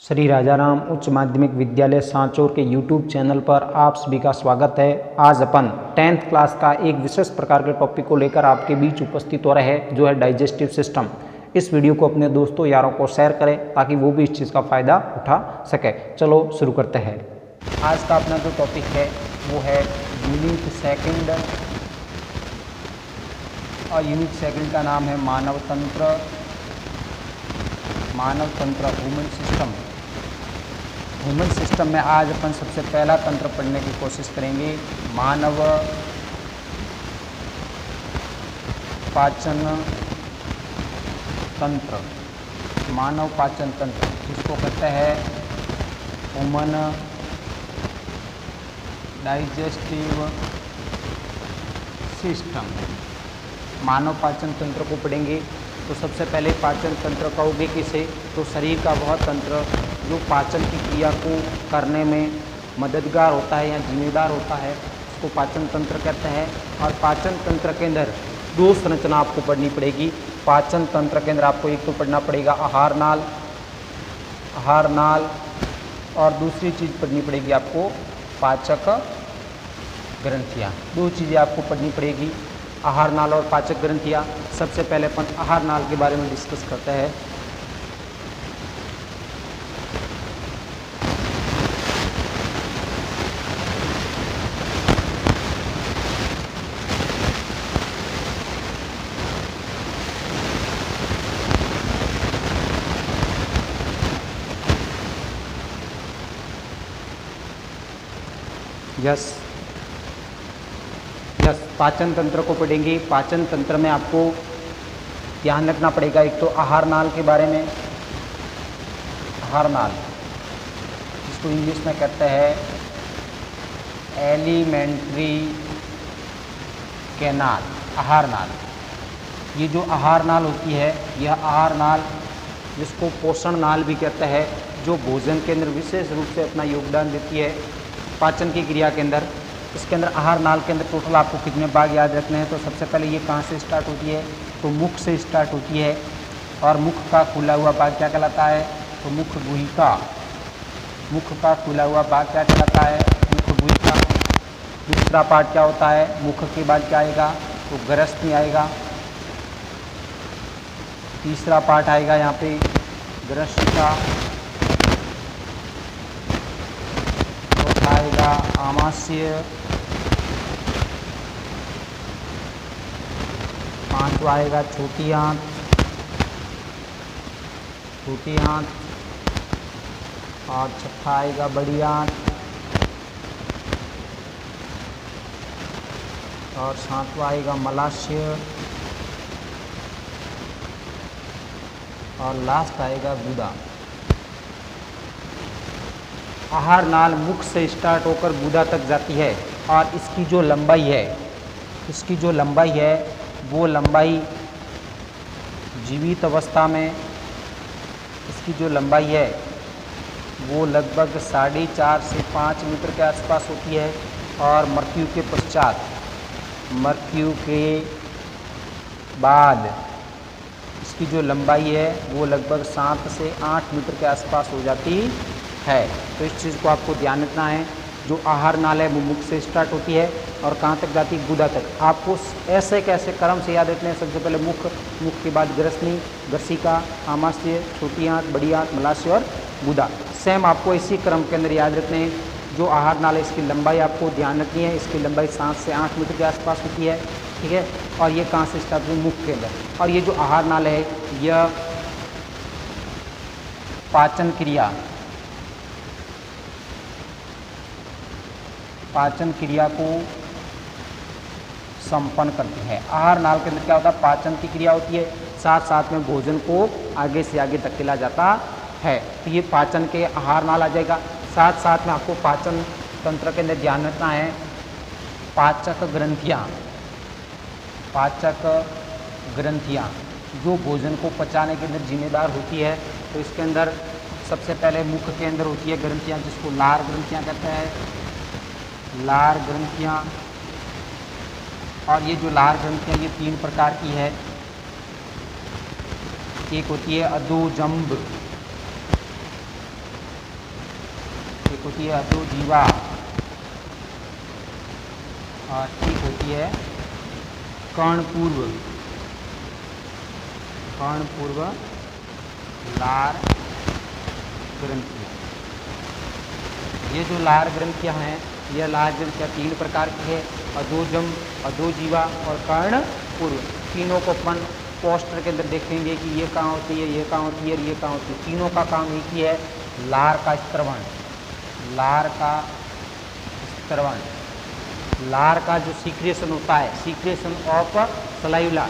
श्री राजाराम उच्च माध्यमिक विद्यालय सांचौर के YouTube चैनल पर आप सभी का स्वागत है। आज अपन 10th क्लास का एक विशेष प्रकार के टॉपिक को लेकर आपके बीच उपस्थित हो रहे हैं, जो है डाइजेस्टिव सिस्टम। इस वीडियो को अपने दोस्तों यारों को शेयर करें ताकि वो भी इस चीज़ का फ़ायदा उठा सके। चलो शुरू करते हैं। आज का अपना जो टॉपिक है वो है यूनिट सेकंड, और यूनिट सेकंड का नाम है मानव तंत्र, ह्यूमन सिस्टम। ह्यूमन सिस्टम में आज अपन सबसे पहला तंत्र पढ़ने की कोशिश करेंगे, मानव पाचन तंत्र। मानव पाचन तंत्र जिसको कहते हैं ह्यूमन डाइजेस्टिव सिस्टम। मानव पाचन तंत्र को पढ़ेंगे तो सबसे पहले पाचन तंत्र कहोगे किसे, तो शरीर का वह तंत्र जो पाचन की क्रिया को करने में मददगार होता है या जिम्मेदार होता है, उसको पाचन तंत्र कहते हैं। और पाचन तंत्र के अंदर दो संरचना आपको पढ़नी पड़ेगी। पाचन तंत्र के अंदर आपको एक तो पढ़ना पड़ेगा आहार नाल, और दूसरी चीज़ पढ़नी पड़ेगी आपको पाचक ग्रंथियाँ। दो चीज़ें आपको पढ़नी पड़ेगी, आहार नाल और पाचक ग्रंथियाँ। सबसे पहले अपन आहार नाल के बारे में डिस्कस करते हैं। यस, पाचन तंत्र को पढ़ेंगे। पाचन तंत्र में आपको ध्यान रखना पड़ेगा एक तो आहार नाल के बारे में। आहार नाल जिसको इंग्लिश में कहते हैं एलिमेंट्री कैनाल, आहार नाल। ये जो आहार नाल होती है, यह आहार नाल जिसको पोषण नाल भी कहते हैं, जो भोजन के अंदर विशेष रूप से अपना योगदान देती है पाचन की क्रिया के अंदर। इसके अंदर आहार नाल के अंदर टोटल आपको कितने भाग याद रखने हैं, तो सबसे पहले ये कहाँ से स्टार्ट होती है, तो मुख से स्टार्ट होती है। और मुख का खुला हुआ भाग क्या कहलाता है, तो मुख गुहिका। मुख का खुला हुआ भाग क्या कहलाता है, मुख गुहिका। दूसरा पार्ट क्या होता है, मुख के बाद क्या आएगा, तो ग्रस्तनी आएगा। तीसरा पार्ट आएगा यहाँ पे ग्रसिका। आएगा आमाशय। पांचवा आएगा छोटी आंत, और छठा आएगा बड़ी आंत, और सातवां आएगा मलाशय, और लास्ट आएगा गुदा। आहार नाल मुख से स्टार्ट होकर गुदा तक जाती है, और इसकी जो लंबाई है, वो लंबाई जीवित अवस्था में इसकी जो लंबाई है वो लगभग 4.5 से 5 मीटर के आसपास होती है। और मृत्यु के बाद इसकी जो लंबाई है वो लगभग 7 से 8 मीटर के आसपास हो जाती है। तो इस चीज़ को आपको ध्यान रखना है। जो आहार नाल है वो मुख से स्टार्ट होती है और कहाँ तक जाती है, गुदा तक। आपको ऐसे कैसे क्रम से याद रखने हैं, सबसे पहले मुख के बाद ग्रसनी, ग्रसिका, आमाशय, छोटी आंत, बड़ी आंत, मलाशय और गुदा। सेम आपको इसी क्रम के अंदर याद रखने हैं। जो आहार नाल है इसकी लंबाई आपको ध्यान रखनी है, इसकी लंबाई 7 से 8 मीटर के आसपास होती है, ठीक है। और ये कहाँ से स्टार्ट हुई, मुख के अंदर। और ये जो आहार नाल है यह पाचन क्रिया को संपन्न करती है। आहार नाल के अंदर क्या होता है, पाचन की क्रिया होती है, साथ साथ में भोजन को आगे से आगे धकेला जाता है। तो ये पाचन के आहार नाल आ जाएगा। साथ साथ में आपको पाचन तंत्र के अंदर ध्यान रखना है पाचक ग्रंथियाँ जो भोजन को पचाने के अंदर जिम्मेदार होती है। तो इसके अंदर सबसे पहले मुख के अंदर होती है ग्रंथियाँ, जिसको लार ग्रंथियाँ कहते हैं, लार ग्रंथियाँ। और ये जो लार ग्रंथियाँ ये 3 प्रकार की है। एक होती है अधोजंब, होती है अधोजीवा और एक होती है कर्णपूर्व लार ग्रंथियाँ। ये जो लार ग्रंथियाँ हैं, यह लार ग्रंथियाँ 3 प्रकार की है, अधोजम, अधोजीवा और कर्णपूर्व। तीनों को अपन पोस्टर के अंदर देखेंगे कि ये कहाँ होती है, ये कहाँ होती है और ये कहाँ होती है। तीनों का काम एक ही है, लार का स्त्रवण। लार का जो सीक्रेशन होता है, secretion of saliva,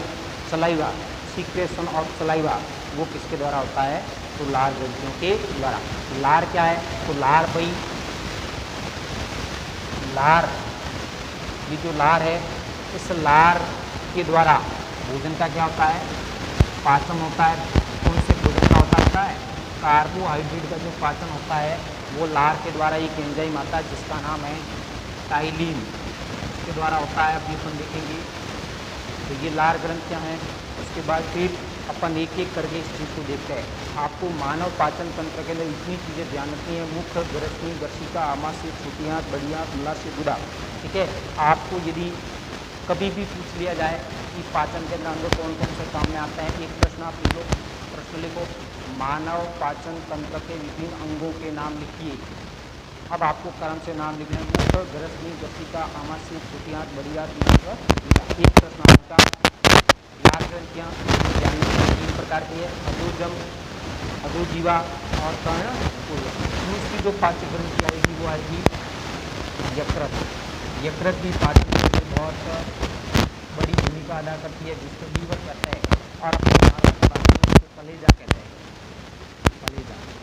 secretion of saliva, वो किसके द्वारा होता है? तो लार ग्रंथियों के द्वारा। लार क्या है? तो लार भाई, ये जो लार है, इस लार के द्वारा भोजन का क्या होता है? पाचन होता है। कौन से भोजन का होता है? कार्बोहाइड्रेट का जो पाचन होता है वो लार के द्वारा एक एंजाइम आता है जिसका नाम है टाइलिन, इसके द्वारा होता है। अभी अपन देखेंगे। तो ये लार ग्रंथियाँ हैं। उसके बाद फिर अपन एक एक करके इस चीज़ को देखते हैं। आपको मानव पाचन तंत्र के अंदर इतनी चीज़ें ध्यान रखनी है। मुख, ग्रसनी, गर्शिका, आमाशय, छोटी आंत, बड़ी आंत, मूलाशय, गुदा। ठीक है। आपको यदि कभी भी पूछ लिया जाए कि पाचन के अंदर कौन कौन से काम में आता है, एक प्रश्न आप लिख लो, प्रश्न लिखो, मानव पाचन तंत्र के विभिन्न अंगों के नाम लिखिए। अब आपको क्रम से नाम लिखना है। मुख, ग्रसनी, गर्शिका, आमाशय, छोटी आंत, बड़ी आंत, मूलाशय, गुदा। एक प्रश्न आपका। लार ग्रंथियाँ 3 प्रकार की है, अधोजम, अधोजीवा और कर्णपूर्व। दूसरी जो पाचक ग्रंथि आएगी वो आएगी यकृत। यकृत भी पाचन में बहुत बड़ी भूमिका अदा करती है, जिसको लीवर कहते हैं और अपने भारत की भाषा में उसको कलेजा कहते हैं। कलेजा जो है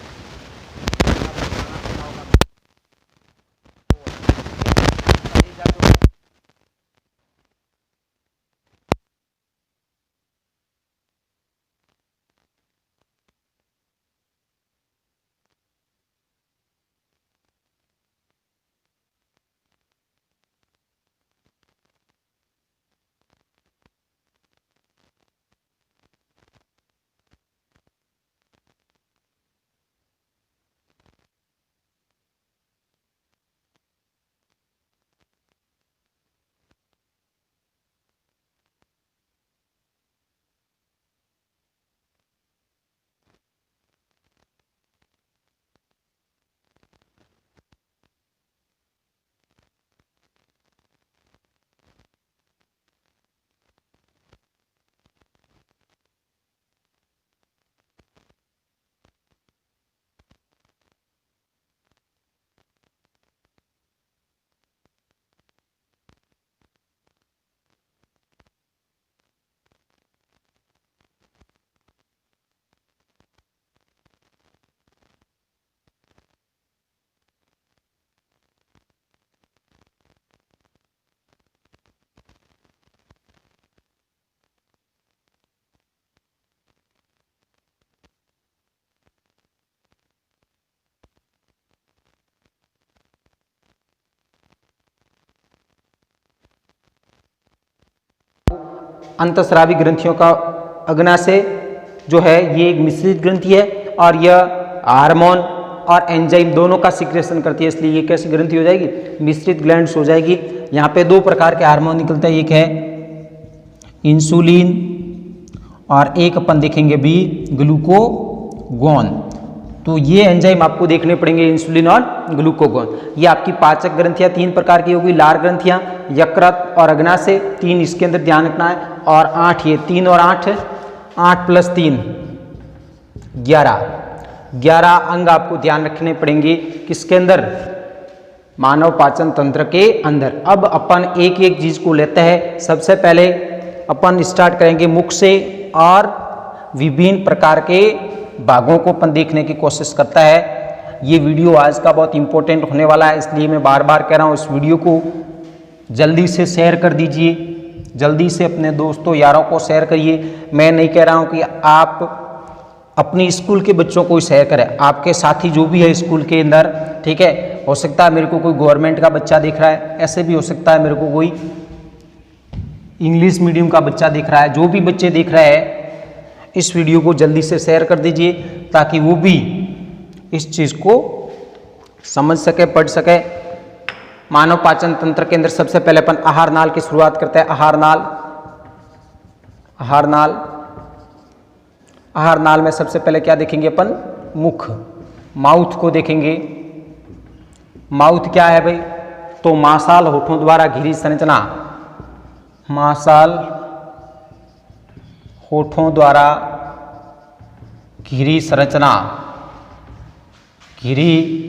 अंतस्रावी ग्रंथियों का अग्नाशय जो है ये एक मिश्रित ग्रंथि है और यह हार्मोन और एंजाइम दोनों का सिक्रेशन करती है, इसलिए ये कैसी ग्रंथि हो जाएगी? मिश्रित ग्लैंड्स हो जाएगी। यहाँ पे 2 प्रकार के हार्मोन निकलते हैं, एक है इंसुलिन और एक अपन देखेंगे भी ग्लूकोगोन। तो ये एंजाइम आपको देखने पड़ेंगे, इंसुलिन और ग्लूकोगोन। ये आपकी पाचक ग्रंथियाँ 3 प्रकार की होगी, लार ग्रंथियाँ, यकृत और अग्नाशय 3 इसके अंदर ध्यान रखना है। और 8 ये 3 और 8 + 3 11 अंग आपको ध्यान रखने पड़ेंगे किसके अंदर? मानव पाचन तंत्र के अंदर। अब अपन एक एक चीज को लेते हैं। सबसे पहले अपन स्टार्ट करेंगे मुख से और विभिन्न प्रकार के भागों को अपन देखने की कोशिश करता है। ये वीडियो आज का बहुत इंपॉर्टेंट होने वाला है, इसलिए मैं बार बार कह रहा हूँ इस वीडियो को जल्दी से शेयर कर दीजिए, जल्दी से अपने दोस्तों यारों को शेयर करिए। मैं नहीं कह रहा हूँ कि आप अपनी स्कूल के बच्चों को शेयर करें, आपके साथी जो भी है स्कूल के अंदर, ठीक है, हो सकता है मेरे को कोई गवर्नमेंट का बच्चा दिख रहा है, ऐसे भी हो सकता है मेरे को कोई इंग्लिश मीडियम का बच्चा दिख रहा है। जो भी बच्चे दिख रहे हैं इस वीडियो को जल्दी से शेयर कर दीजिए ताकि वो भी इस चीज़ को समझ सके, पढ़ सके। मानव पाचन तंत्र के अंदर सबसे पहले अपन आहार नाल की शुरुआत करते हैं। आहार नाल, आहार नाल, आहार नाल में सबसे पहले क्या देखेंगे अपन? मुख, माउथ को देखेंगे। माउथ क्या है भाई? तो मांसाल होठों द्वारा घिरी संरचना, मांसाल होठों द्वारा घिरी संरचना, घिरी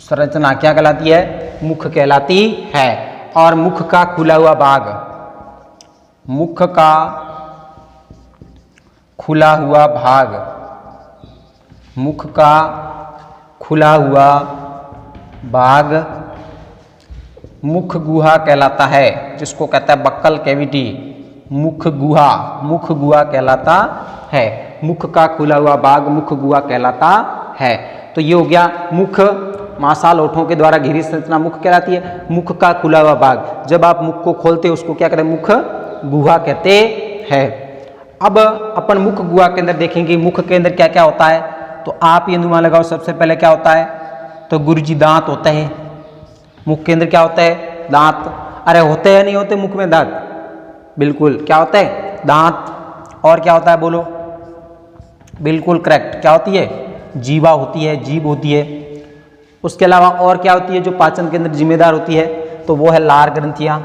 संरचना क्या कहलाती है? मुख कहलाती है। और मुख का खुला हुआ भाग, मुख का खुला हुआ भाग, मुख का खुला हुआ भाग मुख गुहा कहलाता है, जिसको कहता है बक्कल कैविटी। मुख गुहा, मुख गुहा कहलाता है। मुख का खुला हुआ भाग मुख गुहा कहलाता है। तो ये हो गया मुख, मांसाल होठों के द्वारा घिरी संरचना मुख कहलाती है। मुख का खुला हुआ भाग, जब आप मुख को खोलते हो उसको क्या कहते हैं? मुख गुहा कहते हैं। अब अपन मुख गुहा के अंदर देखेंगे मुख के अंदर क्या क्या होता है। तो आप ये अनुमान लगाओ, सबसे पहले क्या होता है? तो गुरुजी दांत होते हैं। मुख के अंदर क्या होता है? दांत। अरे होते हैं नहीं होते मुख में दांत? बिल्कुल, क्या होता है? दांत। और क्या होता है बोलो? बिल्कुल करेक्ट, क्या होती है? जीवा होती है, जीभ होती है। उसके अलावा और क्या होती है जो पाचन के अंदर जिम्मेदार होती है? तो वो है लार ग्रंथियां।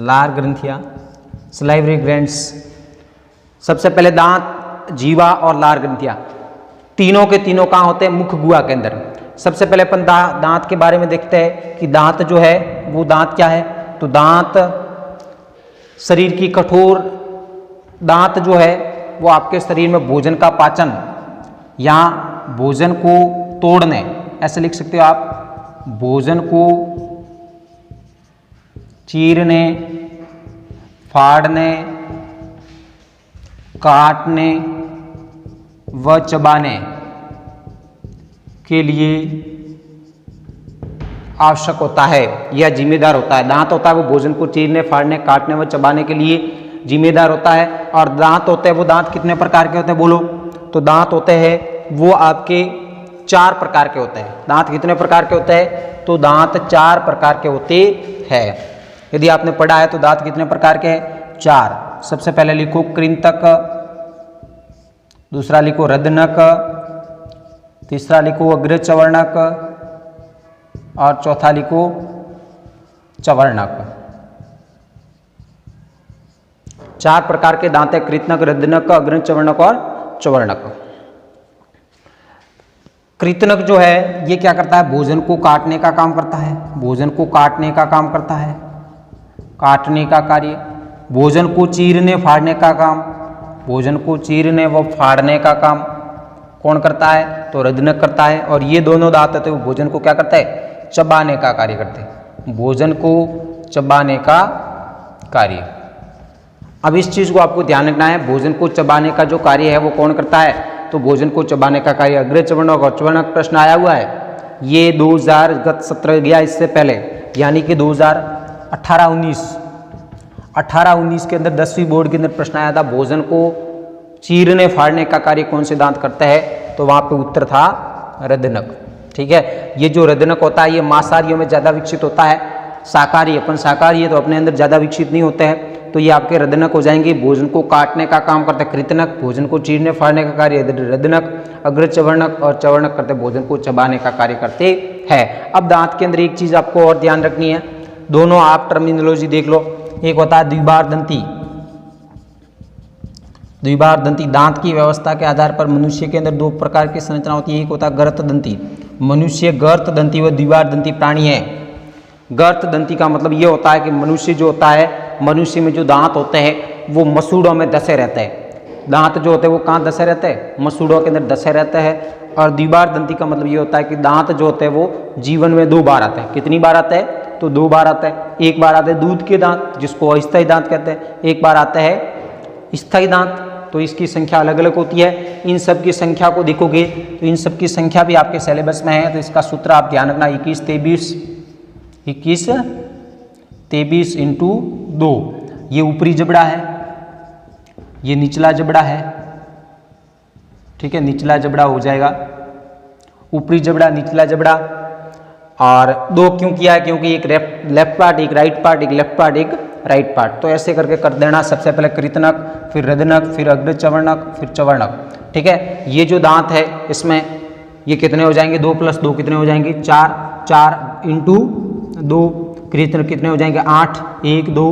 लार ग्रंथियां, सलाइवरी ग्लैंड्स। सबसे पहले दांत, जीवा और लार ग्रंथियां, तीनों के तीनों कहाँ होते हैं? मुख गुहा के अंदर। सबसे पहले अपन दांत के बारे में देखते हैं कि दांत जो है वो दांत क्या है? तो दांत शरीर की कठोर, दांत जो है वो आपके शरीर में भोजन का पाचन या भोजन को तोड़ने, ऐसे लिख सकते हो आप, भोजन को चीरने, फाड़ने, काटने व चबाने के लिए आवश्यक होता है या जिम्मेदार होता है। दांत होता है वो भोजन को चीरने, फाड़ने, काटने व चबाने के लिए जिम्मेदार होता है। और दांत होते हैं वो दांत कितने प्रकार के होते हैं बोलो? तो दांत होते हैं वो आपके 4 प्रकार के होते हैं। दांत कितने प्रकार के होते हैं? तो दांत 4 प्रकार के होते हैं। यदि आपने पढ़ा है तो दांत कितने प्रकार के हैं? 4। सबसे पहले लिखो कृंतक, दूसरा लिखो रदनक, तीसरा लिखो अग्रचवर्णक और चौथा लिखो चवर्णक। 4 प्रकार के दांत है, कृंतक, रदनक, अग्रचवर्णक और चवर्णक। कृंतक जो है ये क्या करता है? भोजन को काटने का काम करता है, भोजन को काटने का काम करता है, काटने का कार्य। भोजन को चीरने फाड़ने का काम, भोजन को चीरने व फाड़ने का काम कौन करता है? तो रदनक करता है। और ये दोनों दांत होते हैं वो भोजन को क्या करता है? चबाने का कार्य करते हैं, भोजन को चबाने का कार्य। अब इस चीज को आपको ध्यान रखना है, भोजन को चबाने का जो कार्य है वो कौन करता है? तो भोजन को चबाने का कार्य अग्रचवर्णक और चवर्णक प्रश्न आया हुआ है। ये 2000 गत सत्र गया इससे पहले, यानी कि 2018-19 के अंदर 10वीं बोर्ड के अंदर प्रश्न आया था, भोजन को चीरने फाड़ने का कार्य कौन से दांत करता है? तो वहां पे उत्तर था रदनक। ठीक है, ये जो रदनक होता है ये मांसाहारियों में ज्यादा विकसित होता है। शाकाहारी, अपन शाकाहारी है तो अपने अंदर ज्यादा विकसित नहीं होते हैं, तो ये आपके रदनक हो जाएंगे। भोजन को काटने का काम करते हैं कृंतक, भोजन को चीरने फाड़ने का कार्य रदनक, अग्रचवर्णक और चवर्णक करते भोजन को चबाने का कार्य करते हैं। अब दांत के अंदर एक चीज आपको और ध्यान रखनी है, दोनों आप टर्मिनोलॉजी देख लो। एक होता है द्विबार दंती, द्विबार दंती दांत की व्यवस्था के आधार पर मनुष्य के अंदर 2 प्रकार की संरचना होती है। एक होता है गर्त दंती, मनुष्य गर्त दंती व द्विबार दंती प्राणी है। गर्त दंती का मतलब ये होता है कि मनुष्य जो होता है, मनुष्य में जो दांत होते हैं वो मसूड़ों में दसे रहते हैं। दांत जो होते हैं वो कहाँ दसे रहते हैं? मसूड़ों के अंदर दसे रहते हैं। और द्विबार दंती का मतलब ये होता है कि दांत जो होते हैं वो जीवन में 2 बार आते हैं। कितनी बार आते हैं? तो 2 बार आते हैं। एक बार आते हैं दूध के दांत जिसको अस्थायी दांत कहते हैं, एक बार आता है स्थायी दांत। तो इसकी संख्या अलग अलग होती है। इन सब की संख्या को देखोगे तो इन सब की संख्या भी आपके सिलेबस में है, तो इसका सूत्र आप ध्यान रखना 21 23 × 2। ये ऊपरी जबड़ा है, ये निचला जबड़ा है, ठीक है, निचला जबड़ा हो जाएगा, ऊपरी जबड़ा, निचला जबड़ा। और दो क्यों किया है? क्योंकि एक लेफ्ट पार्ट, एक राइट पार्ट, एक लेफ्ट पार्ट, एक राइट पार्ट। तो ऐसे करके कर देना। सबसे पहले कृतनक, फिर रदनक, फिर अग्र चवर्णक, फिर चवर्णक। ठीक है, ये जो दांत है इसमें ये कितने हो जाएंगे? 2 + 2 कितने हो जाएंगे? 4। 4 × 2 कृतनक कितने हो जाएंगे? 8। 1 2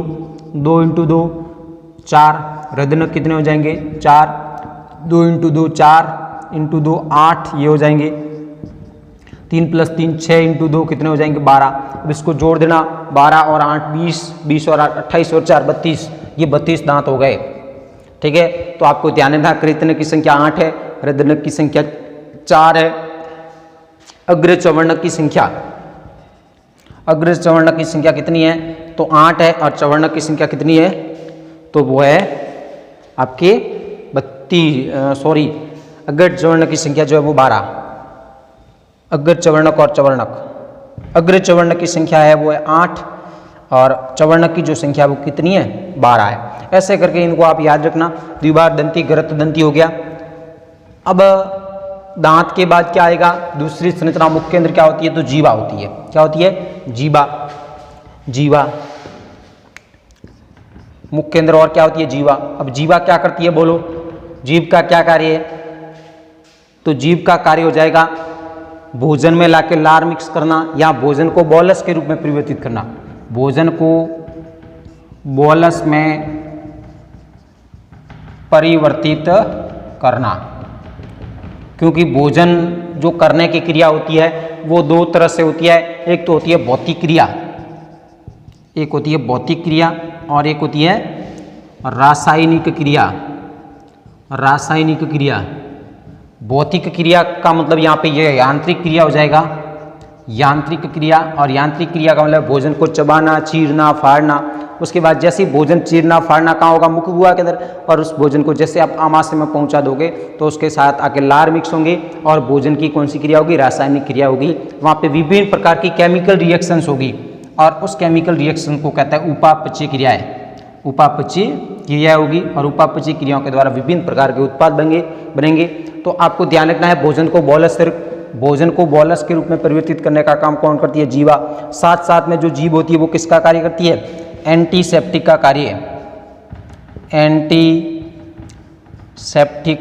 2 × 2 4। रदनक कितने हो जाएंगे? 4। 2 × 2 4 × 2 8 ये हो जाएंगे। 3 + 3 6 × 2 कितने हो जाएंगे? 12। अब इसको जोड़ देना, 12 और 8 20, 20 और 8 28 और 4 32, ये 32 दांत हो गए। ठीक है, तो आपको ध्यान रखना कृतनक की संख्या 8 है, रदनक की संख्या 4 है, अग्र चवर्णक की संख्या, अग्र चवर्णक की संख्या कितनी है? तो 8 है। और चवर्णक की संख्या कितनी है? तो वो है आपके 32, अग्र चवर्णक की संख्या जो है वो 12। अग्र चवर्णक और चवर्णक, अग्र चवर्णक की संख्या है वो है 8 और चवर्णक की जो संख्या वो कितनी है? 12 है। ऐसे करके इनको आप याद रखना। द्विबार दंती, गरत दंती हो गया। अब दांत के बाद क्या आएगा? दूसरी संरचना मुख्य केंद्र क्या होती है? तो जीवा होती है। क्या होती है? जीवा। जीवा मुख्य केंद्र और क्या होती है? जीवा। अब जीवा क्या करती है? बोलो, जीभ का क्या कार्य है? तो जीभ का कार्य हो जाएगा भोजन में लाके लार मिक्स करना या भोजन को बोलस के रूप में परिवर्तित करना। भोजन को बोलस में परिवर्तित करना, क्योंकि भोजन जो करने की क्रिया होती है वो दो तरह से होती है। एक तो होती है भौतिक क्रिया, एक होती है भौतिक क्रिया और एक होती है रासायनिक क्रिया। रासायनिक क्रिया, भौतिक क्रिया का मतलब यहाँ पे ये यांत्रिक क्रिया हो जाएगा, यांत्रिक क्रिया। और यांत्रिक क्रिया का मतलब भोजन को चबाना, चीरना, फाड़ना। उसके बाद जैसे भोजन चीरना फाड़ना कहाँ होगा? मुख गुहा के अंदर। और उस भोजन को जैसे आप आमाशय में पहुंचा दोगे तो उसके साथ आके लार मिक्स होंगे और भोजन की कौन सी क्रिया होगी? रासायनिक क्रिया होगी। वहाँ पे विभिन्न प्रकार की केमिकल रिएक्शंस होगी और उस केमिकल रिएक्शन को कहता है उपापचय क्रियाएं। उपापचय क्रिया होगी और उपापचय क्रियाओं के द्वारा विभिन्न प्रकार के उत्पाद बनेंगे। तो आपको ध्यान रखना है भोजन को बोलस के रूप में परिवर्तित करने का काम कौन करती है? जीवा। साथ साथ में जो जीभ होती है वो किसका कार्य करती है? एंटीसेप्टिक का कार्य। एंटीसेप्टिक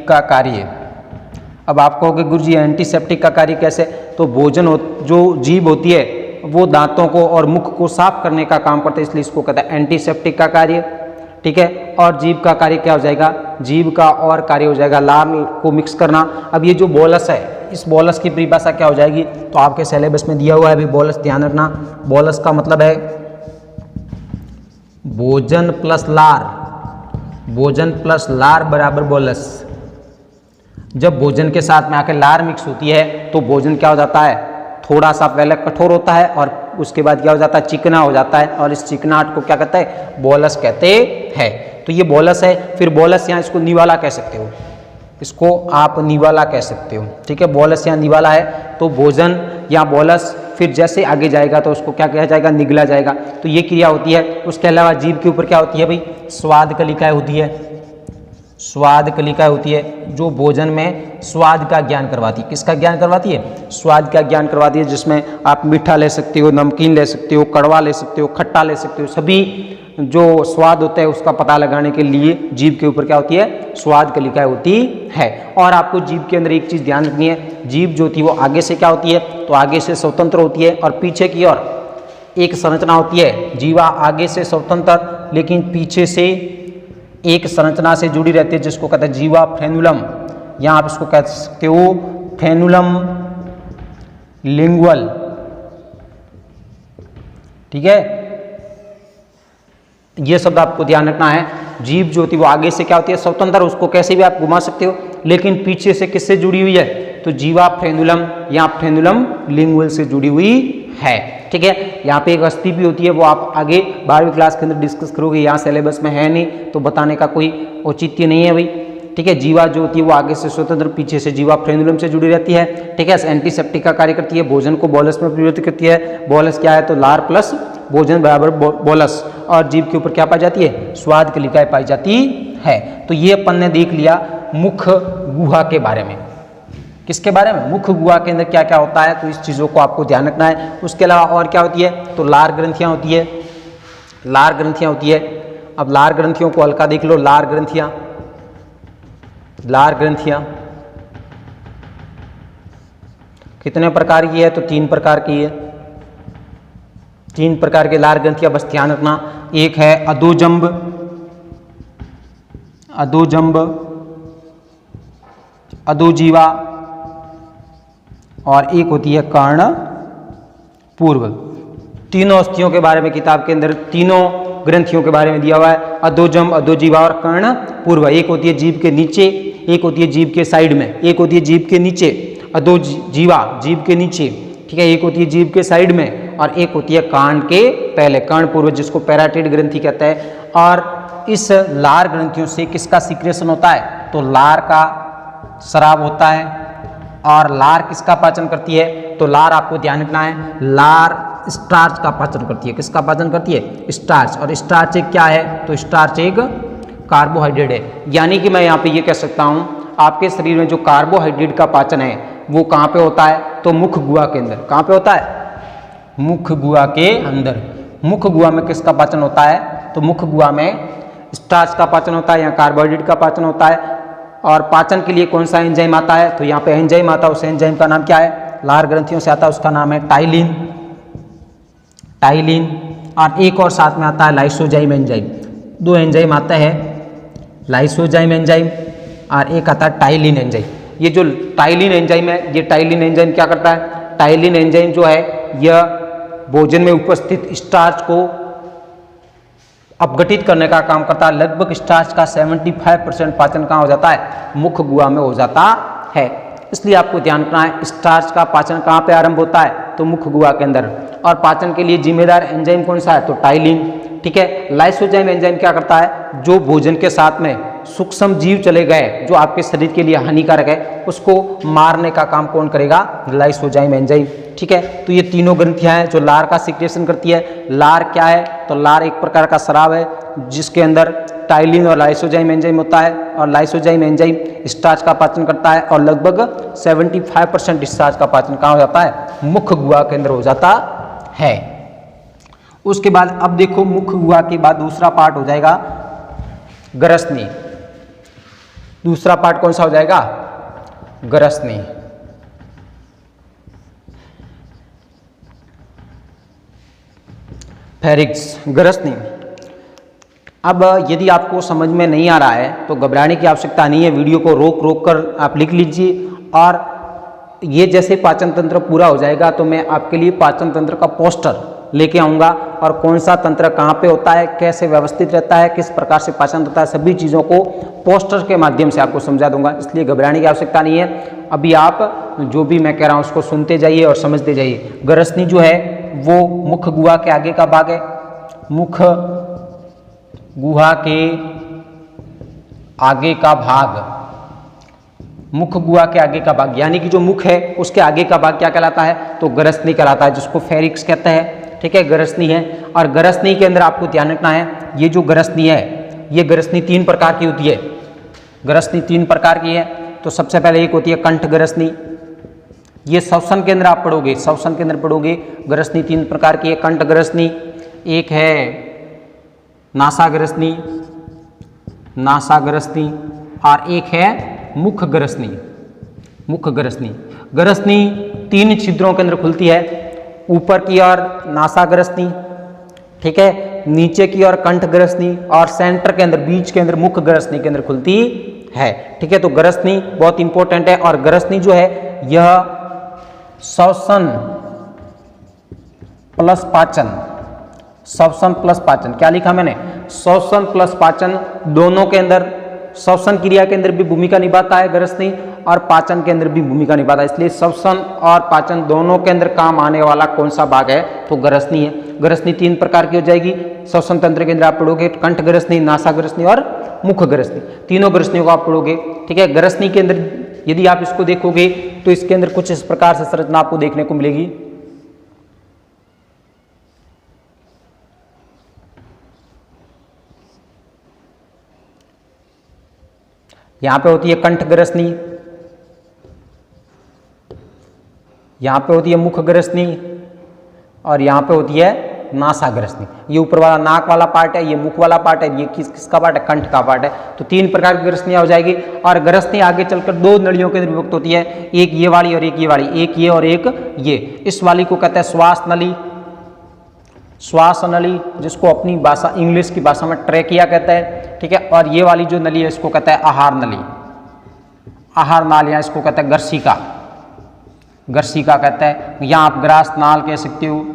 का कार्य। अब आप कहोगे गुरुजी एंटीसेप्टिक का कार्य कैसे? तो जो जीभ होती है वो दांतों को और मुख को साफ करने का काम करता है, इसलिए इसको कहता है एंटीसेप्टिक का कार्य। ठीक है, और जीभ का कार्य क्या हो जाएगा? जीभ का और कार्य हो जाएगा लार को मिक्स करना। अब ये जो बोलस है, इस बोलस की परिभाषा क्या हो जाएगी? तो आपके सिलेबस में दिया हुआ है अभी बोलस, ध्यान रखना। बोलस का मतलब है भोजन प्लस लार, भोजन प्लस लार बराबर बोलस। जब भोजन के साथ में आकर लार मिक्स होती है तो भोजन क्या हो जाता है? थोड़ा सा पहले कठोर होता है और उसके बाद क्या हो जाता है? चिकना हो जाता है। और इस चिकनाहट को क्या कहते हैं? बोलस कहते हैं। तो ये बोलस है। फिर बोलस यहाँ इसको निवाला कह सकते हो, इसको आप निवाला कह सकते हो। ठीक है, बोलस यहाँ निवाला है। तो भोजन या बोलस फिर जैसे आगे जाएगा तो उसको क्या कहा जाएगा? निगला जाएगा। तो ये क्रिया होती है। उसके अलावा जीभ के ऊपर क्या होती है भाई? स्वाद कलिकाएं होती है। स्वाद कलिकाएं होती है जो भोजन में स्वाद का ज्ञान करवाती है। किसका ज्ञान करवाती है? स्वाद का ज्ञान करवाती है, जिसमें आप मीठा ले सकते हो, नमकीन ले सकते हो, कड़वा ले सकते हो, खट्टा ले सकते हो। सभी जो स्वाद होता है उसका पता लगाने के लिए जीभ के ऊपर क्या होती है? स्वाद कलिकाएं होती है। और आपको जीभ के अंदर एक चीज़ ध्यान रखनी है, जीभ जो होती है वो आगे से क्या होती है? तो आगे से स्वतंत्र होती है और पीछे की ओर एक संरचना होती है। जीवा आगे से स्वतंत्र लेकिन पीछे से एक संरचना से जुड़ी रहती है जिसको कहते हैं जीवा फ्रेनुलम, या आप इसको कह सकते हो फ्रेनुलम लिंगुअल। ठीक है, ये शब्द आपको ध्यान रखना है। जीभ जो होती है वो आगे से क्या होती है? स्वतंत्र, उसको कैसे भी आप घुमा सकते हो, लेकिन पीछे से किससे जुड़ी हुई है? तो जीवा फ्रेनुलम या फ्रेनुलम लिंगुअल से जुड़ी हुई है। ठीक है, यहाँ पे एक अस्थि भी होती है, वो आप आगे 12वीं क्लास के अंदर डिस्कस करोगे, यहाँ सिलेबस में है नहीं तो बताने का कोई औचित्य नहीं है भाई। ठीक है, जीवा जो होती है वो आगे से स्वतंत्र, पीछे से जीवा फ्रेनुलम से जुड़ी रहती है। ठीक है, एंटीसेप्टिक का कार्य करती है, भोजन को बोलस में परिवर्तित करती है। बोलस क्या है? तो लार प्लस भोजन बराबर बोलस। और जीभ के ऊपर क्या पाई जाती है? स्वाद कलिकाएं पाई जाती है। तो ये अपन ने देख लिया मुख गुहा के बारे में। किसके बारे में? मुख गुहा के अंदर क्या क्या होता है, तो इस चीज़ों को आपको ध्यान रखना है। उसके अलावा और क्या होती है, तो लार ग्रंथियाँ होती है, लार ग्रंथियाँ होती है। अब लार ग्रंथियों को हल्का देख लो, लार ग्रंथियाँ, लार ग्रंथियाँ कितने प्रकार की है, तो 3 प्रकार की है। 3 प्रकार के लार ग्रंथियाँ बस ध्यान रखना। एक है अधोजंब, अधोजंब, अधोजीवा, और एक होती है कर्ण पूर्व। तीनों अस्थियों के बारे में किताब के अंदर तीनों ग्रंथियों के बारे में दिया हुआ है, अधोजंब, अधोजीवा और कर्ण पूर्व। एक होती है जीभ के नीचे, एक होती है जीभ के साइड में, एक होती है जीभ के नीचे अधोजीवा, जीभ के नीचे, ठीक है, एक होती है जीभ के साइड में, और एक होती है कान के पहले, कर्ण पूर्व, जिसको पैराटाइड ग्रंथि कहते हैं। और इस लार ग्रंथियों से किसका सीक्रेशन होता है, तो लार का स्राव होता है। और लार किसका पाचन करती है, तो लार आपको ध्यान रखना है, लार स्टार्च का पाचन करती है। किसका पाचन करती है, स्टार्च। और स्टार्च एक क्या है, तो स्टार्च एक कार्बोहाइड्रेट है। यानी कि मैं यहाँ पे ये कह सकता हूँ, आपके शरीर में जो कार्बोहाइड्रेट का पाचन है वो कहाँ पे होता है, तो मुख गुहा के अंदर। कहाँ पे होता है, मुख गुहा के अंदर। मुख गुहा में किसका पाचन होता है, तो मुख गुहा में स्टार्च का पाचन होता है या कार्बोहाइड्रेट का पाचन होता है। और पाचन के लिए कौन सा एंजाइम आता है, तो यहाँ पे एंजाइम आता है, उस एंजाइम का नाम क्या है, लार ग्रंथियों से आता है, उसका नाम है टाइलिन, टाइलिन। और एक और साथ में आता है लाइसोजाइम एंजाइम। 2 एंजाइम आता है, लाइसोजाइम एंजाइम और एक आता है टाइलिन एंजाइम। ये जो टाइलिन एंजाइम है, ये टाइलिन एंजाइम क्या करता है, टाइलिन एंजाइम जो है यह भोजन में उपस्थित स्टार्च को अपघटित करने का काम करता है। लगभग स्टार्च का 75% पाचन कहाँ हो जाता है, मुख गुहा में हो जाता है। इसलिए आपको ध्यान रखना है, स्टार्च का पाचन कहाँ पे आरंभ होता है, तो मुख गुहा के अंदर। और पाचन के लिए जिम्मेदार एंजाइम कौन सा है, तो टाइलिन, ठीक है। लाइसोजाइम एंजाइम क्या करता है, जो भोजन के साथ में सूक्ष्म जीव चले गए जो आपके शरीर के लिए हानिकारक है, उसको मारने का काम कौन करेगा, लाइसोजाइम एंजाइम, ठीक है। तो ये तीनों ग्रंथियां हैं जो लार का सीक्रेशन करती है। लार क्या है, तो लार एक प्रकार का स्राव है जिसके अंदर टाइलिन और लाइसोजाइम एंजाइम होता है। और लाइसोजाइम एंजाइम स्टार्च का पाचन करता है, और लगभग 75% स्टार्च का पाचन कहाँ हो जाता है, मुख गुहा के अंदर हो जाता है। उसके बाद अब देखो, मुख गुहा के बाद दूसरा पार्ट हो जाएगा ग्रसनी। दूसरा पार्ट कौन सा हो जाएगा, ग्रसनी। फेरिक्स, ग्रसनी। अब यदि आपको समझ में नहीं आ रहा है तो घबराने की आवश्यकता नहीं है, वीडियो को रोक रोक कर आप लिख लीजिए। और ये जैसे पाचन तंत्र पूरा हो जाएगा तो मैं आपके लिए पाचन तंत्र का पोस्टर लेके आऊँगा, और कौन सा तंत्र कहाँ पे होता है, कैसे व्यवस्थित रहता है, किस प्रकार से पाचन होता है, सभी चीज़ों को पोस्टर के माध्यम से आपको समझा दूंगा। इसलिए घबराने की आवश्यकता नहीं है। अभी आप जो भी मैं कह रहा हूँ उसको सुनते जाइए और समझते जाइए। ग्रसनी जो है वो मुख गुहा के आगे का भाग है, मुख गुहा के आगे का भाग, मुख गुहा के आगे का भाग, यानी कि जो मुख है उसके आगे का भाग क्या कहलाता है, तो ग्रसनी कहलाता है, जिसको फेरिक्स कहते हैं, ठीक है, ग्रसनी है। और ग्रसनी के अंदर आपको ध्यान रखना है, ये जो ग्रसनी है ये ग्रसनी 3 प्रकार की होती है। ग्रसनी 3 प्रकार की है। तो सबसे पहले एक होती है कंठ ग्रसनी, ये श्वसन के अंदर आप पढ़ोगे, श्वसन के अंदर पढ़ोगे। ग्रसनी 3 प्रकार की है, कंठ ग्रसनी, एक है नासा ग्रसनी, नासा ग्रसनी, और एक है मुख ग्रसनी, मुख ग्रसनी। ग्रसनी 3 छिद्रों के अंदर खुलती है, ऊपर की ओर नासा ग्रसनी, ठीक है, नीचे की ओर कंठ ग्रसनी, और सेंटर के अंदर बीच के अंदर मुख ग्रसनी के अंदर खुलती है, ठीक है। तो ग्रसनी बहुत इंपॉर्टेंट है। और ग्रसनी जो है यह श्वसन प्लस पाचन, श्वसन प्लस पाचन, क्या लिखा मैंने, श्वसन प्लस पाचन, दोनों के अंदर, श्वसन क्रिया के अंदर भी भूमिका निभाता है ग्रसनी, और पाचन के अंदर भी भूमिका निभाता है। इसलिए श्वसन और पाचन दोनों के अंदर काम आने वाला कौन सा भाग है, तो ग्रसनी है। ग्रसनी 3 प्रकार की हो जाएगी। श्वसन तंत्र के अंदर आप पढ़ोगे कंठ ग्रसनी, नासा ग्रसनी और मुख ग्रसनी, तीनों ग्रसनियों को आप पढ़ोगे, ठीक है। ग्रसनी के अंदर यदि आप इसको देखोगे तो इसके अंदर कुछ इस प्रकार से संरचना आपको देखने को मिलेगी। यहाँ पे होती है कंठ ग्रसनी, यहाँ पे होती है मुख ग्रसनी और यहाँ पे होती है नासा ग्रसनी। ये ऊपर वाला नाक वाला पार्ट है, ये मुख वाला पार्ट है, ये किसका पार्ट है, कंठ का पार्ट है। तो 3 प्रकार की ग्रसनियाँ हो जाएगी। और ग्रसनी आगे चलकर 2 नलियों के अंदर विभक्त होती है, एक ये वाली और एक ये वाली, एक ये और एक ये। इस वाली को कहते हैं श्वास नली, श्वास नली, जिसको अपनी भाषा इंग्लिश की भाषा में ट्रैकिया कहते हैं, ठीक है। और ये वाली जो नली है इसको कहते हैं आहार नली, आहार नाल, या इसको कहते हैं गर्सिका, गर्सिका कहते हैं। या आप ग्रास नाल कह सकते हो,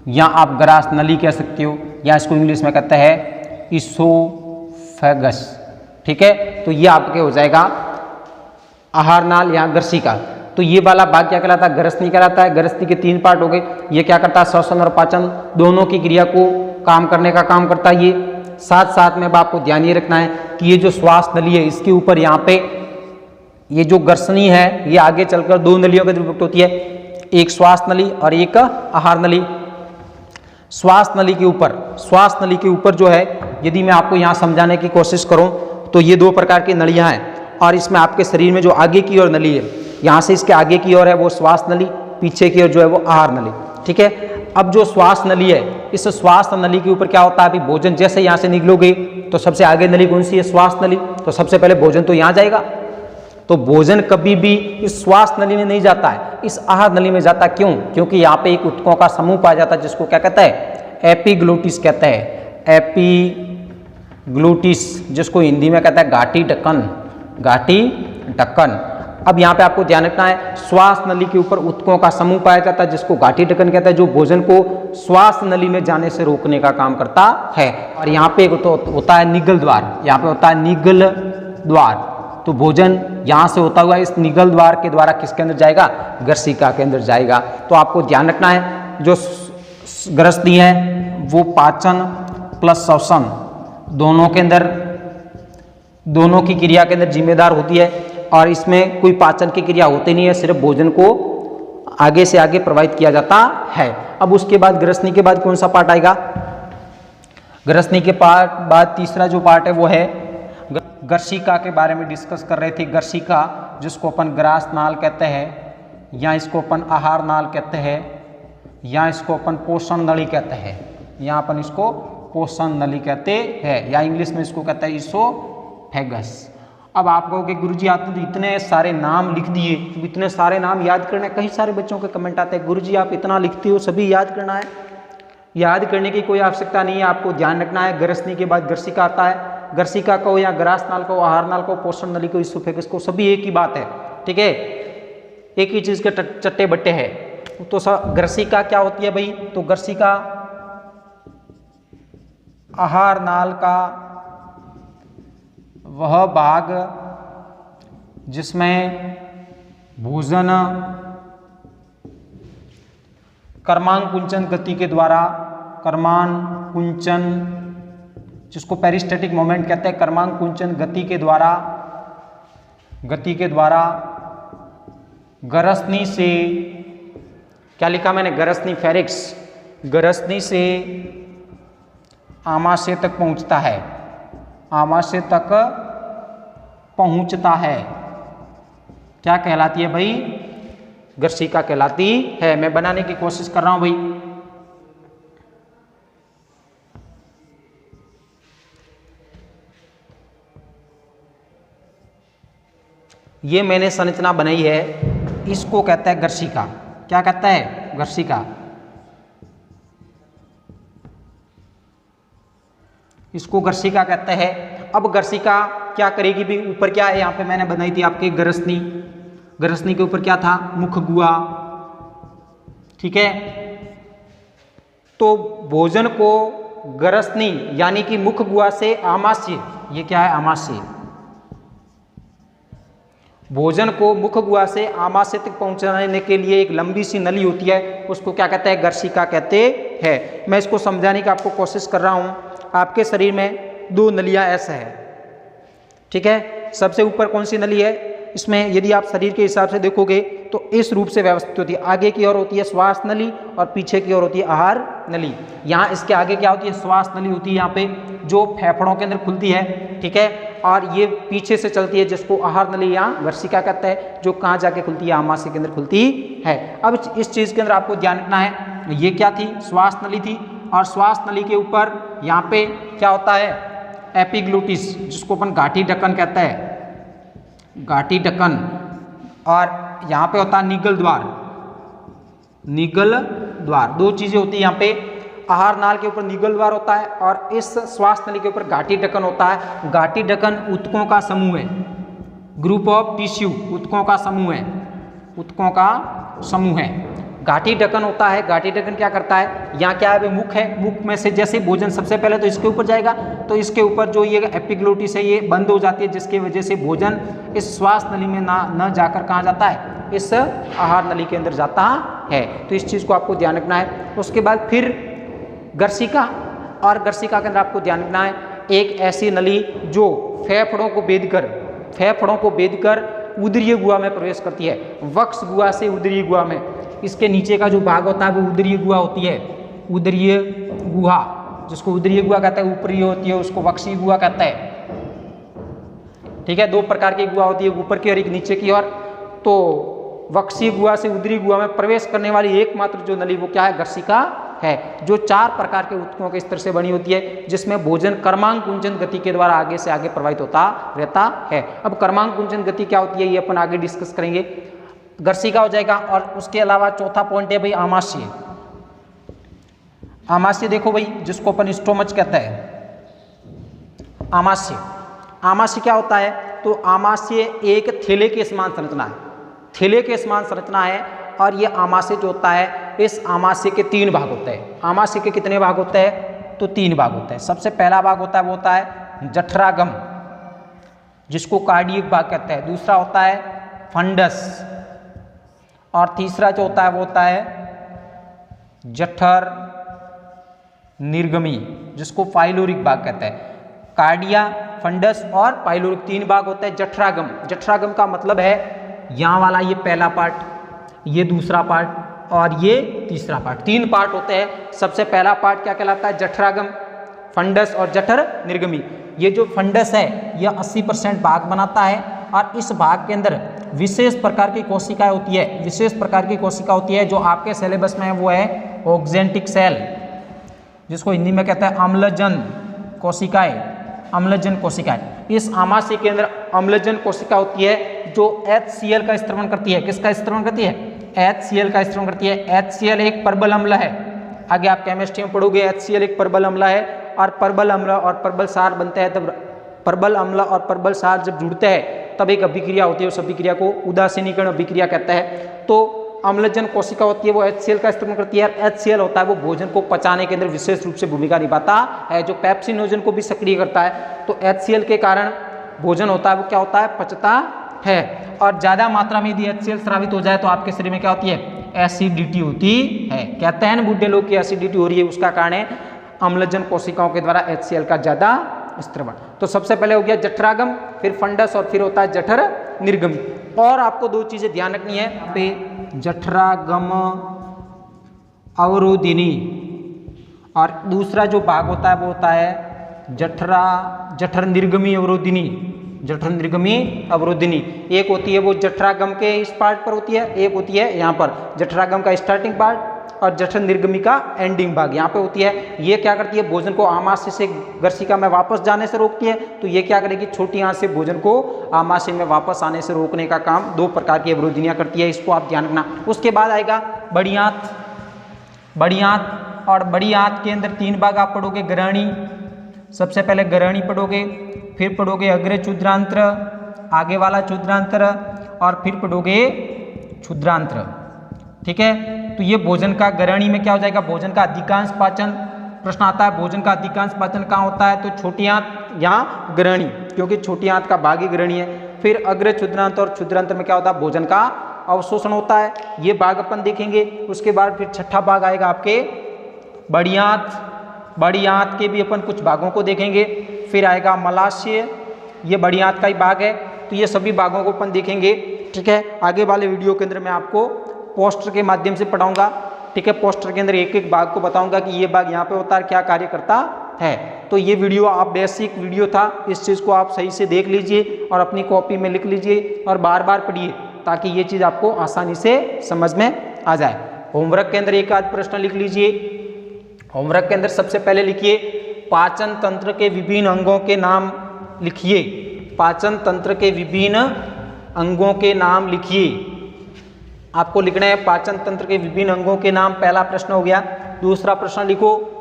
या आप ग्रास नली कह सकते हो, या इसको इंग्लिश में कहते हैं इसोफेगस, ठीक है। तो ये आपके हो जाएगा आहार नाल या गर्सिका। तो ये वाला भाग क्या कहलाता है, ग्रसनी कहलाता है। ग्रसनी के 3 पार्ट हो गए। ये क्या करता है, श्वसन और पाचन दोनों की क्रिया को काम करने का काम करता है ये। साथ साथ में आपको ध्यान ये रखना है कि ये जो श्वास नली है इसके ऊपर यहाँ पे ये जो ग्रसनी है ये आगे चलकर 2 नलियों के विभक्त होती है, एक श्वास नली और एक आहार नली। श्वास नली के ऊपर, श्वास नली के ऊपर जो है, यदि मैं आपको यहाँ समझाने की कोशिश करूँ तो ये 2 प्रकार की नलियाँ हैं। और इसमें आपके शरीर में जो आगे की ओर नली है, यहाँ से इसके आगे की ओर है वो श्वास नली, पीछे की ओर जो है वो आहार नली, ठीक है। अब जो श्वास नली है, इस श्वास नली के ऊपर क्या होता है, अभी भोजन जैसे यहाँ से निकलोगे तो सबसे आगे नली कौन सी है, श्वास नली। तो सबसे पहले भोजन तो यहाँ जाएगा। तो भोजन कभी भी इस श्वास नली में नहीं जाता है, इस आहार नली में जाता। क्यों? क्योंकि यहाँ पे एक ऊतकों का समूह पाया जाता है जिसको क्या कहता है, एपिग्लोटिस कहते हैं, एपिग्लोटिस, जिसको हिंदी में कहता है घाटी ढक्कन, घाटी ढक्कन। अब यहाँ पे आपको ध्यान रखना है, श्वास नली के ऊपर ऊतकों का समूह पाया जाता है जिसको घाटी ढक्कन कहता है, जो भोजन को श्वास नली में जाने से रोकने का काम करता है। और यहाँ पे तो होता है निगल द्वार, यहाँ पे होता है निगल द्वार। तो भोजन यहाँ से होता हुआ इस निगल द्वार के द्वारा किसके अंदर जाएगा, गर्सिका के अंदर जाएगा। तो आपको ध्यान रखना है, जो ग्रसनी है वो पाचन प्लस श्वसन दोनों के अंदर, दोनों की क्रिया के अंदर जिम्मेदार होती है। और इसमें कोई पाचन की क्रिया होती नहीं है, सिर्फ भोजन को आगे से आगे प्रवाहित किया जाता है। अब उसके बाद ग्रसनी के बाद कौन सा पार्ट आएगा, ग्रसनी के बाद तीसरा जो पार्ट है वो है गर्सिका के बारे में डिस्कस कर रहे थे। गर्सिका, जिसको अपन ग्रास नाल कहते हैं, या इसको अपन आहार नाल कहते हैं, या इसको अपन पोषण नली कहते हैं, या अपन इसको पोषण नली कहते हैं, या इंग्लिश में इसको कहते हैं इसोफेगस। अब आप कहोगे गुरुजी आपने तो इतने सारे नाम लिख दिए, तो इतने सारे नाम याद करने, कई सारे बच्चों के कमेंट आते हैं गुरुजी आप इतना लिखते हो, सभी याद करना है। याद करने की कोई आवश्यकता नहीं है, आपको ध्यान रखना है ग्रसनी के बाद गर्सिका आता है। गर्सिका को या ग्रास नाल को, आहार नाल को, पोषण नली को, इसोफेगस को, सभी एक ही बात है, ठीक है, एक ही चीज के चट्टे बट्टे है। तो ग्रसिका क्या होती है भाई, तो ग्रसिका आहार नाल का वह भाग जिसमें भोजन कर्मांकुंचन गति के द्वारा, कर्मांकुंचन जिसको पेरिस्टेटिक मोमेंट कहते हैं, कर्मांकुंचन गति के द्वारा ग्रसनी से, क्या लिखा मैंने, ग्रसनी फेरिक्स, ग्रसनी से आमाशय तक पहुंचता है, आमाशय तक पहुंचता है। क्या कहलाती है भाई, गर्सिका कहलाती है। मैं बनाने की कोशिश कर रहा हूं भाई। ये मैंने संरचना बनाई है, इसको कहता है गर्सिका। क्या कहता है, गर्सिका। इसको गर्सिका कहते हैं। अब गर्सिका क्या करेगी भी, ऊपर क्या है, यहाँ पे मैंने बनाई थी आपके ग्रसनी, ग्रसनी के ऊपर क्या था, मुख गुहा, ठीक है। तो भोजन को ग्रसनी यानी कि मुख गुहा से आमाशय, ये क्या है, आमाशय, भोजन को मुख गुहा से आमाशय तक पहुंचाने के लिए एक लंबी सी नली होती है, उसको क्या कहते हैं, गर्सिका कहते हैं। मैं इसको समझाने की आपको कोशिश कर रहा हूं। आपके शरीर में 2 नलियां ऐसे हैं, ठीक है। सबसे ऊपर कौन सी नली है, इसमें यदि आप शरीर के हिसाब से देखोगे तो इस रूप से व्यवस्थित होती है। आगे की ओर होती है श्वास नली और पीछे की ओर होती है आहार नली। यहाँ इसके आगे क्या होती है, श्वास नली होती है यहाँ पे, जो फेफड़ों के अंदर खुलती है, ठीक है। और ये पीछे से चलती है, जिसको आहार नली या गर्सिका कहते हैं, जो कहाँ जाके खुलती है, आमाशय के अंदर खुलती है। अब इस चीज के अंदर आपको ध्यान रखना है, ये क्या थी, श्वास नली थी, और श्वास नली के ऊपर यहाँ पे क्या होता है, एपिग्लोटिस, जिसको अपन घाटी ढक्कन कहते हैं, घाटी ढक्कन, और यहाँ पे होता है निगल द्वार, निगल द्वार, दो चीजें होती है यहाँ पे, आहार नाल के ऊपर निगल द्वार होता है और इस श्वास नली के ऊपर घाटी ढक्कन होता है। घाटी ढक्कन ऊतकों का समूह है, ग्रुप ऑफ टिश्यू, ऊतकों का समूह है, ऊतकों का समूह है, घाटी ढक्कन होता है। घाटी ढक्कन क्या करता है, यहाँ क्या है, मुख है, मुख में से जैसे भोजन सबसे पहले तो इसके ऊपर जाएगा, तो इसके ऊपर जो ये एपिग्लोटिस है ये बंद हो जाती है, जिसकी वजह से भोजन इस श्वास नली में न जाकर कहाँ जाता है, इस आहार नली के अंदर जाता है। तो इस चीज़ को आपको ध्यान रखना है। उसके बाद फिर गर्सिका, और गर्सिका के अंदर आपको ध्यान रखना है, एक ऐसी नली जो फेफड़ों को बेधकर उदरीय गुहा में प्रवेश करती है, वक्ष गुहा से उदरीय गुहा में, इसके नीचे का जो भाग होता है वो उदरीय गुहा होती है, उदरीय गुहा, जिसको उदरीय गुहा कहते हैं, ऊपरी होती है उसको वक्षीय गुहा कहते हैं। ठीक है, दो प्रकार की गुहा होती है, ऊपर की और एक नीचे की। और तो वक्षीय गुहा से उदरीय गुहा में प्रवेश करने वाली एकमात्र जो नली वो क्या है, गर्सिका है, जो 4 प्रकार के ऊतकों के स्तर से बनी होती है, जिसमें भोजन कर्मांग कुंचन गति के द्वारा आगे से आगे प्रवाहित होता रहता है। अब कर्मांग कुंचन गति क्या होती है ये अपन आगे डिस्कस करेंगे। गर्सिका हो जाएगा, और उसके अलावा चौथा पॉइंट है भाई आमाशय। आमाशय देखो भाई, जिसको अपन स्टोमच कहते हैं, आमाशय। आमाशय क्या होता है, तो आमाशय एक थैले के समान संरचना है, थैले के समान संरचना है, और ये आमाशय जो होता है, इस आमाशय के 3 भाग होते हैं। आमाशय के कितने भाग होते हैं, तो 3 भाग होते हैं। सबसे पहला भाग होता है वो होता है जठरागम, जिसको कार्डियक भाग कहते हैं। दूसरा होता है फंडस, और तीसरा जो होता है वो होता है जठर निर्गमी, जिसको पाइलोरिक भाग कहते हैं। कार्डिया, फंडस और पाइलोरिक 3 भाग होते हैं। जठरागम, जठरागम का मतलब है यहाँ वाला ये पहला पार्ट, ये दूसरा पार्ट और ये तीसरा पार्ट, 3 पार्ट होते हैं। सबसे पहला पार्ट क्या कहलाता है, जठरागम, फंडस और जठर निर्गमी। ये जो फंडस है यह 80% भाग बनाता है, और इस भाग के अंदर विशेष प्रकार की कोशिकाएं होती है, विशेष प्रकार की कोशिका होती है जो आपके सिलेबस में है, वो है ऑक्जेंटिक सेल, जिसको हिंदी में कहते हैं अम्लजन कोशिकाएं, अम्लजन कोशिकाएं। इस आमाशय के अंदर अम्लजन कोशिका होती है जो HCl का स्त्रवण करती है। किसका स्त्रवण करती है, HCl का स्त्रवण करती है। HCl एक परबल अम्ल है, आगे आप केमिस्ट्री में पढ़ोगे, HCl एक परबल अम्ल है, और परबल अम्ल और परबल सार बनते हैं, तब परबल अम्ल और परबल सार जब जुड़ते हैं तब एक अभिक्रिया होती है, उस अभिक्रिया को उदासीनीकरण अभिक्रिया कहता है। तो अम्लजन कोशिका होती है वो HCl का स्त्रवण करती है, और HCl होता है वो भोजन को पचाने के अंदर विशेष रूप से भूमिका निभाता है, जो पेप्सिनोजन को भी सक्रिय करता है। तो HCl के कारण भोजन होता है वो क्या होता है, पचता है। और ज़्यादा मात्रा में यदि HCl स्रावित हो जाए तो आपके शरीर में क्या होती है, एसिडिटी होती है। कहते हैं ना बूढ़े लोग की एसिडिटी हो रही है, उसका कारण है अम्लजन कोशिकाओं के द्वारा HCl का ज़्यादा स्त्रवण। तो सबसे पहले हो गया जठरागम, फिर फंडस, और फिर होता है जठर निर्गम। और आपको 2 चीजें ध्यान रखनी है यहाँ पे, जठरागम अवरोधिनी, और दूसरा जो भाग होता है वो होता है जठर निर्गमी अवरोधिनी, जठर निर्गमी अवरोधिनी। एक होती है वो जठरागम के इस पार्ट पर होती है, एक होती है यहाँ पर जठरागम का स्टार्टिंग पार्ट, और जठर निर्गमी का एंडिंग भाग यहाँ पे होती है। ये क्या करती है, भोजन को आमाशय से गर्सिका में वापस जाने से रोकती है। तो ये क्या करेगी, छोटी आंत से भोजन को आमाशय में वापस आने से रोकने का काम 2 प्रकार की अवरोधिनियाँ करती है, इसको आप ध्यान रखना। उसके बाद आएगा बड़ी आंत, बड़ी आंत, और बड़ी आंत के अंदर 3 भाग आप पढ़ोगे। ग्रहणी, सबसे पहले ग्रहणी पढ़ोगे, फिर पढ़ोगे अग्र क्षुद्रांत्र, आगे वाला क्षुद्रांत्र, और फिर पढ़ोगे क्षुद्रांत्र। ठीक है, तो ये भोजन का ग्रहणी में क्या हो जाएगा, भोजन का अधिकांश पाचन। प्रश्न आता है भोजन का अधिकांश पाचन कहाँ होता है, तो छोटी आंत या ग्रहणी, क्योंकि छोटी आंत का भाग ही ग्रहणी है। फिर अग्र क्षुद्रांत्र, और क्षुद्रांत्र में क्या होता है, भोजन का अवशोषण होता है। ये भाग अपन देखेंगे। उसके बाद फिर छठा भाग आएगा आपके बड़ी आंत, बड़ी आंत के भी अपन कुछ भागों को देखेंगे। फिर आएगा मलाशय, ये बड़ी आंत का ही भाग है। तो ये सभी भागों को अपन देखेंगे। ठीक है, आगे वाले वीडियो के अंदर मैं आपको पोस्टर के माध्यम से पढ़ाऊंगा। ठीक है, पोस्टर के अंदर एक एक भाग को बताऊंगा कि ये भाग यहाँ पे होता है, क्या कार्य करता है। तो ये वीडियो आप बेसिक वीडियो था, इस चीज़ को आप सही से देख लीजिए और अपनी कॉपी में लिख लीजिए और बार बार पढ़िए ताकि ये चीज़ आपको आसानी से समझ में आ जाए। होमवर्क के अंदर एक आध प्रश्न लिख लीजिए। होमवर्क के अंदर सबसे पहले लिखिए पाचन तंत्र के विभिन्न अंगों के नाम लिखिए। पाचन तंत्र के विभिन्न अंगों के नाम लिखिए। आपको लिखना है पाचन तंत्र के विभिन्न अंगों के नाम। पहला प्रश्न हो गया। दूसरा प्रश्न लिखो।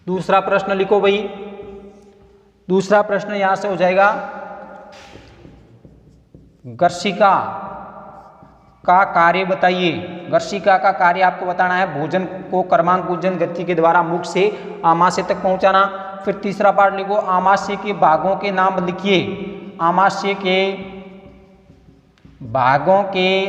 दूसरा प्रश्न लिखो भाई। दूसरा प्रश्न यहां से हो जाएगा गर्शिका का कार्य बताइए। गर्शिका का कार्य आपको बताना है भोजन को क्रमांकन गति के द्वारा मुख से आमाशय तक पहुंचाना। फिर तीसरा पार्ट लिखो आमाशय के भागों के नाम लिखिए। आमाशय के भागों के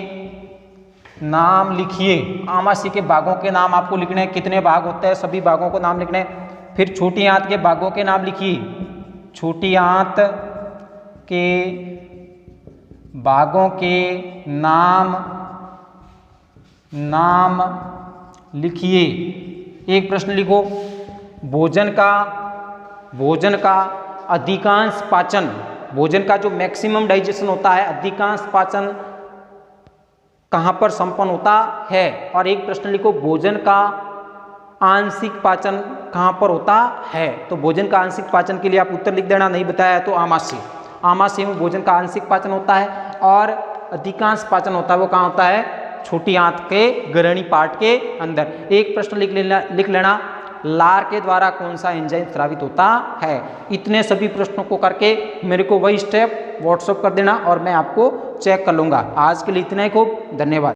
नाम लिखिए। आमाशय के भागों के नाम आपको लिखने हैं, कितने भाग होते हैं सभी भागों को नाम लिखने हैं। फिर छोटी आंत के भागों के नाम लिखिए। छोटी आंत के भागों के नाम लिखिए। एक प्रश्न लिखो भोजन का अधिकांश पाचन, भोजन का जो मैक्सिमम डाइजेशन होता है, अधिकांश पाचन कहाँ पर संपन्न होता है। और एक प्रश्न लिखो भोजन का आंशिक पाचन कहाँ पर होता है। तो भोजन का आंशिक पाचन के लिए आप उत्तर लिख देना, नहीं बताया तो आमाशय। आमाशय में भोजन का आंशिक पाचन होता है और अधिकांश पाचन होता है वो कहाँ होता है, छोटी आंत के ग्रहणी पार्ट के अंदर। एक प्रश्न लिख लेना लार के द्वारा कौन सा एंजाइम स्रावित होता है। इतने सभी प्रश्नों को करके मेरे को वही स्टेप व्हाट्सएप कर देना और मैं आपको चेक कर लूँगा। आज के लिए इतना ही, खूब धन्यवाद।